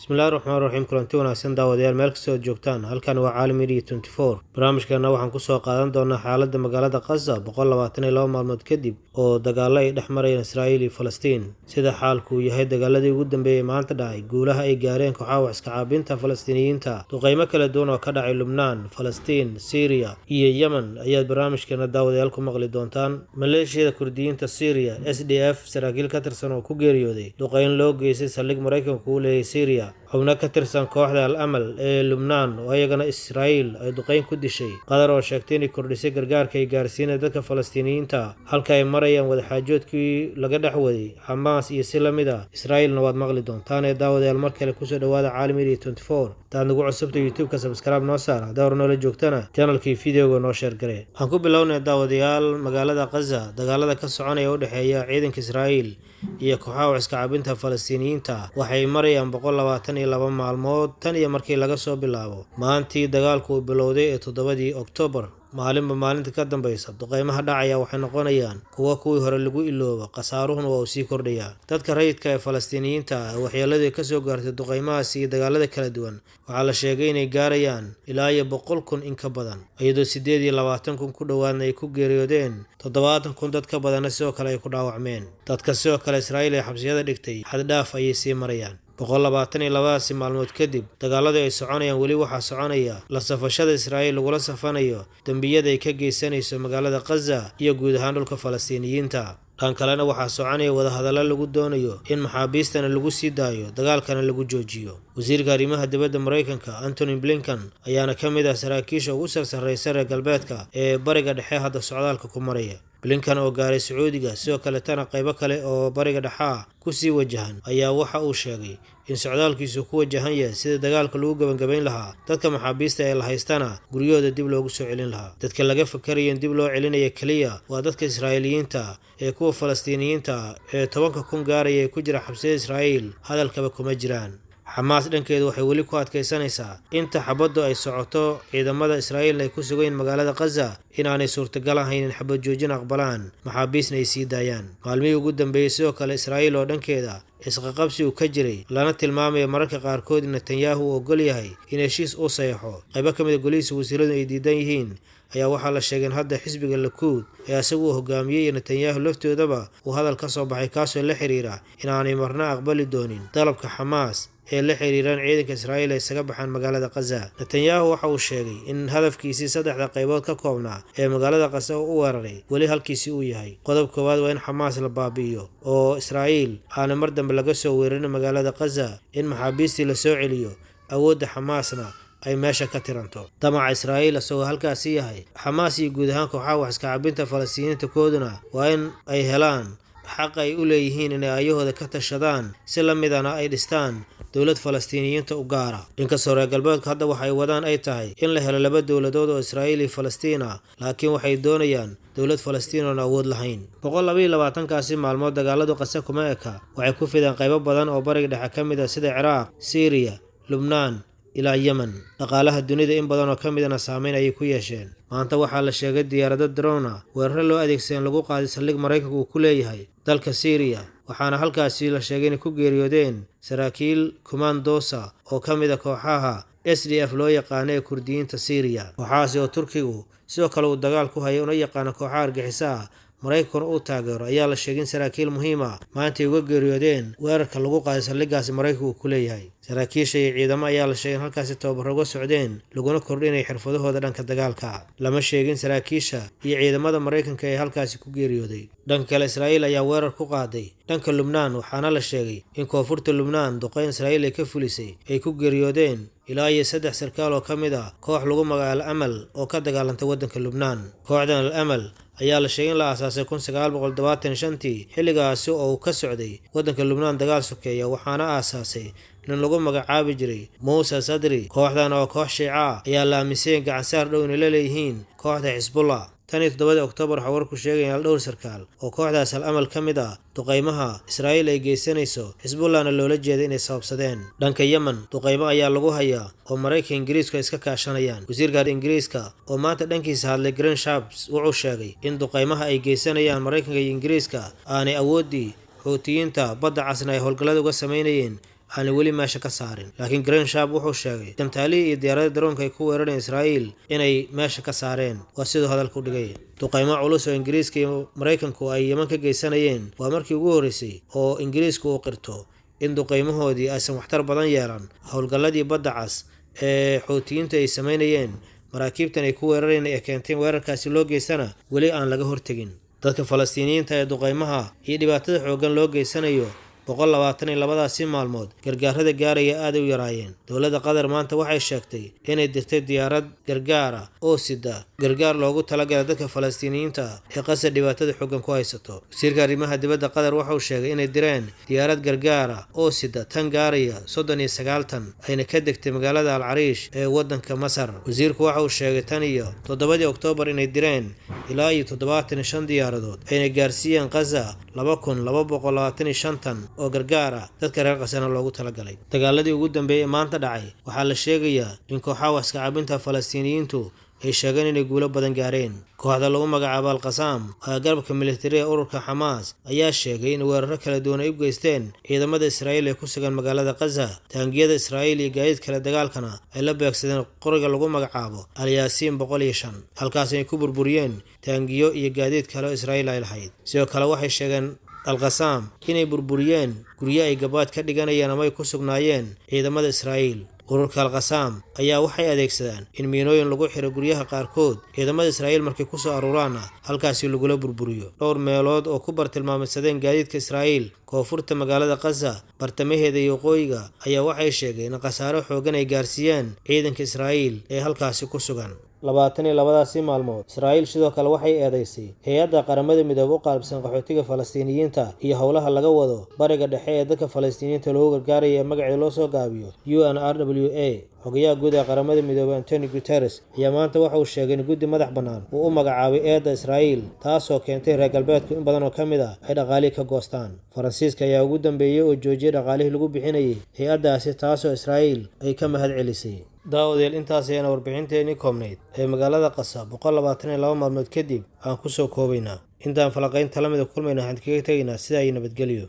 bismillahi raxmaani raxiim kulanti wanaagsan daawadayaal meel kastoo joogtaan halkan waa caalam media 24 barnaamijkeena waxaan kusoo qaadan doonaa xaaladda magaalada Gaza 122 maalmood kadib oo dagaalo ay dhex marayaan Israa'iil iyo Falastiin sida xaalku yahay dagaaladii ugu dambeeyay maanta dhacay guulaha ay gaareen kooxaha wax iska caabinta Falastiiniyiinta duqeymo kala duwan oo ka dhacay Lubnaan, Falastiin, Syria iyo Yemen ayaad barnaamijkeena daawadayaal ku maqli doontaan maleeshiyada Kurdiyiinta Syria SDF saraakiil ka tirsan oo ku geeriyooday duqeyn loo geystay saldhig Mareykanku u leeyahay Syria xubno ka tirsan kooxda al-amal ee Lubnaan oo ayagana Israa'iil ay duqeyn ku dishay qadar oo sheegtay inay kordhisay gargaarka ay gaarsiinayaan dadka Falastiiniyiinta halka ay marayaan wadaxaajoodkii laga dhex waday Xamaas iyo si lamid ah Israa'iilna waad maqli doontaan ee daawadayaal mar kale kusoo dhawaada Caalam Media 24 taad nagu cusubta YouTube-ka subscribe noo saar hadaa hore noola joogtana channelkii videoga noo share garee waxaan ku bilownay daawadayaal magaalada Gaza dagaalada ka soconaya u dhaxeeya ciidanka Israa'iil iyo kooxaha wax iska caabinta Falastiiniyiinta waxay marayaan 122 maalmood tan iyo markii laga soo bilaabo maantii dagaalku bilowday ee 7 Oktoobar maalinba maalinta ka dambaysa duqeymaha dhacaya waxay noqonayaan kuwii hore lagu iloobo qasaaruhuna waa sii kordhaya dadka rayidka ee Falastiiniyiinta waxyeelada ka soo gaartay duqeymahaas iyo dagaalada kala duwan waxaa la sheegay inay gaarayaan ilaa 100,000 in ka badan iyadoo 28,000 ku dhawaadna ay ku geeriyoodeen 70,000 dad ka badan sidoo kale ay ku dhaawacmeen dadka sidoo kale Israa'iil ay xabsiyada dhigtay xad dhaaf ayay sii marayaan 122 maalmood kadib dagaalada ay soconayaan weli waxaa soconaya la safashada Israa'iil lagula safanayo dambiyada ay ka geysanayso magaalada Gaza iyo guud ahaan dhulka Falastiiniyiinta dhan kalena waxaa soconaya wadahadalo lagu doonayo in maxaabiistana lagu sii daayo dagaalkana lagu joojiyo wasiirka arrimaha dibadda Mareykanka Antony Blinken ayaana ka mid ah saraakiisha ugu sarreeya reer galbeedka ee bariga dhexe hadda socdaalka ku maraya Blinken oo gaaray Sacuudiga sidoo kale tana qaybo kale oo bariga dhexe ku sii wajahan ayaa waxa uu sheegay in socdaalkiisu ku wajahan yahay sida dagaalka lagu gabangabayn lahaa dadka maxaabiista ee la haystana guryahooda dib loogu soo celin lahaa dadka laga fakarayo in dib loo celinayo kaliya waa dadka Israa'iiliyiinta ee kuwa Falastiiniyiinta ee 10,000 gaaraya ee ku jira xabsiyada Israa'iil hadalkaba kuma jiraan Xamaas dhankeedu waxay weli ku adkaysanaysaa inta xabaddu ay socoto ciidamada Israa'iil ay ku sugayn magaalada Gaza inaanay suurtagal ahayn in xabad joojin aqbalaan maxaabiisna ay sii daayaan maalmihii ugu dambeeyay sidoo kale Israa'iil oo dhankeeda isqaqabsi uu ka jiray lana tilmaamayo mararka qaarkood in Netanyahu uu ogol yahay in heshiis uu saxeexo qaybo ka mid ah golihiisa wasiiradu ay diidan yihiin ayaa waxaa la sheegay in hadda xisbiga Likud ee asagu hogaamiyay Netanyahu laftoodaba uu hadal ka soo baxay kaasoo la xiriira inaanay marna aqbali doonin dalabka Xamaas ee la xiriiraan ciidanka Israa'iil ay isaga baxaan magaalada Gaza Netanyahu waxa uu sheegay in hadafkiisii saddexda qaybood ka koobnaa ee magaalada Gaza uu weeraray weli halkiisii uu yahay qodob koowaad waa in Xamaas la baabi'iyo oo Israa'iil aan mar dambe laga soo weerarin magaalada Gaza in maxaabiistii la soo celiyo awoodda Xamaasna ay meesha ka tiranto damaca Israa'iil asagoo halkaasi yahay Xamaas iyo guud ahaan kooxaha wax iska caabinta Falastiiniyiinta kooduna waa in ay helaan xaq ay u leeyihiin inay ayahooda ka tashadaan si la midana ay dhistaan dowlad Falastiiniyiinta u gaara inkastoo reer galbeedka hadda waxay wadaan ay tahay in la helo laba dowladood oo Israa'iil iyo Falastiin ah laakiin waxay doonayaan dowlad Falastiin oo awood lahayn 122 maalmood dagaaladu Gaza kuma eka waxay ku fideen qaybo badan oo bariga dhexe ka mid ah sida Ciraaq, Syria, Lubnaan ilaa Yemen dhaqaalaha dunida in badan oo ka midana saameyn ay ku yeesheen maanta waxaa la sheegay diyaarado drone weerar loo adeegsaday lagu qaaday saldhig Mareykanku uu ku leeyahay dalka Syria waxaana halkaasi la sheegay in ku geeriyoodeen saraakiil commandosa oo ka mid ah kooxaha SDF loo yaqaan ee Kurdiyiinta Syria waxaasi oo Turkigu sidoo kale uu dagaal ku hayo una yaqaan kooxaha argagixisada Mareykanka uu taageero ayaa la sheegay in saraakiil muhiim ah maanta uga geeriyoodeen weerarka lagu qaaday saldhigaasi Mareykanku uu ku leeyahay saraakiisha iyo ciidamo ayaa la sheegay in halkaasi tababar uga socdeen laguna kordhinay xirfadahooda dhanka dagaalka lama sheegin saraakiisha iyo ciidamada Mareykanka ee halkaasi ku geeriyooday dhanka kale Israa'iil ayaa weerar ku qaaday dhanka Lubnaan waxaana la sheegay in koonfurta Lubnaan duqeyn Israa'iil ay ka fulisay ay ku geeriyoodeen ilaa 3 sarkaal oo ka mid ah koox lagu magacaabo al-amal oo ka dagaalantay waddanka Lubnaan kooxdan al-amal ayaa la sheegay in la aasaasay 1975 xilligaasi oo uu ka socday waddanka Lubnaan dagaal sokeeya waxaana aasaasay nin lagu magacaabi jiray Moussa Sadri kooxdan oo koox Shiica ayaa la aaminsan gacan saar dhow in la leeyihiin kooxda Hezbollah 7 Oktoobar waxaa warku sheegay in dhowr sarkaal oo kooxdaas al-amal ka mid ah duqeymaha Israa'iil ay geysanayso Hezbollahna loola jeeday inay sababsadeen dhanka Yemen duqeymo ayaa lagu hayaa oo Mareykanka Ingiriiska iska kaashanayaan wasiirka Ingiriiska oo maanta dhankiisa hadlay Grant Shapps wuxuu sheegay in duqeymaha ay geysanayaan Mareykanka iyo Ingiriiska aanay awoodii Xuutiyiinta badda casna ay howlgallada uga sameynayeen aan weli meesha ka saarin. Laakiin Grant Sharp wuxuu sheegay gantaalihii iyo diyaaradaha daroonka ay ku weerareen Israa'iil inay meesha ka saareen. Waa sidoo hadalku dhigay. duqaymo culus oo Ingiriiska iyo Mareykanku ay Yemen ka geysanayeen waa markii ugu horeysay oo Ingiriisku uu qirto in duqaymahoodii aysan waxtar badan yeelan howlgalladii badda cas ee Xuutiyiintu ay sameynayeen. maraakiibtan ay ku weerareen ee keentay weerarkaasi loo geystana weli aan laga hortagin. dadka Falastiiniyiinta ee duqaymaha iyo dhibaatada xooggan loo geysanayo 122 maalmood gargaarada gaaraya aad u yaraayeen. dowladda Qatar maanta waxay sheegtay inay dirtay diyaarad gargaar ah oo sida gargaar loogu talagalay dadka Falastiiniyiinta ee qasad dhibaatada xooggan ku haysato. wasiirka arrimaha dibadda Qatar waxa uu sheegay inay direen diyaarad gargaar ah oo sida tan gaaraya 39 tan ayna ka degtay magaalada Al Arish ee wadanka Masar. wasiirku waxa uu sheegay tan iyo 7 Oktoobar inay direen ilaa 75 diyaaradood ayna gaarsiiyeen Gaza 2225 tan oo gargaar ah dadka reer Qasana loogu talagalay. dagaaladii ugu dambeeyay maanta dhacay waxaa la sheegayaa in kooxaha waska cabinta Falastiiniyiintu ay sheegeen inay guulo badan gaareen. kooxda lagu magacaabo Al-Qassam oo garabka militariga ururka Xamaas ayaa sheegay in weeraro kala duwan ay u geysteen ciidamada Israa'iil ee ku sugan magaalada Gaza. taangiyada Israa'iil iyo gaadiid kala dagaalkana ay la beegsadeen qoriga lagu magacaabo Al-Yaasiin 105 halkaas ay ku burburiyeen taangiyo iyo gaadiid kale oo Israa'iil ay lahayd. sidoo kale waxay sheegeen Al-Qassam inay burburiyeen guryo ay gabaad ka dhiganayeen ama ay ku sugnaayeen ciidamada Israa'iil. ururka Al-Qassam ayaa waxay adeegsadaan in miinooyin lagu xiro guryaha qaarkood ciidamada Israa'iil markay ku soo aruuraan halkaasi lagula burburiyo. dhowr meelood oo ku bartilmaameedsadeen gaadiidka Israa'iil koonfurta magaalada Gaza bartamaheeda iyo waqooyiga ayaa waxay sheegeen in khasaaro xooggan ay gaarsiiyeen ciidanka Israa'iil ee halkaasi ku sugan. 22 maalmood Israa'iil sidoo kale waxay eedeysay hay'adda qaramada midoobay u qaabsan qaxootiga Falastiiniyiinta iyo howlaha laga wado bariga dhexe ee dadka Falastiiniyiinta loogu gargaarayo ee magaceeda loo soo gaabiyo UNRWA. xogayaha guud ee qaramada midoobay Antonio Guterres ayaa maanta waxa uu sheegay in guddi madax bannaan uu u magacaabay eedda Israa'iil taasoo keentay reer galbeedku in badan oo ka mid ah ay dhaqaalihii ka goostaan. Faransiiska ayaa ugu dambeeyay oo joojiyay dhaqaalihii lagu bixinayay hay'addaasi taasoo Israa'iil ay ka mahad celisay. daawadayaal intaas ayana warbixinteennii koobnayd ee magaalada Gaza 122 maalmood kadib aan ku soo koobaynaa. intaan falaqaynta la mid kulmayna waxaan kaga tegaynaa sida ay nabadgelyo.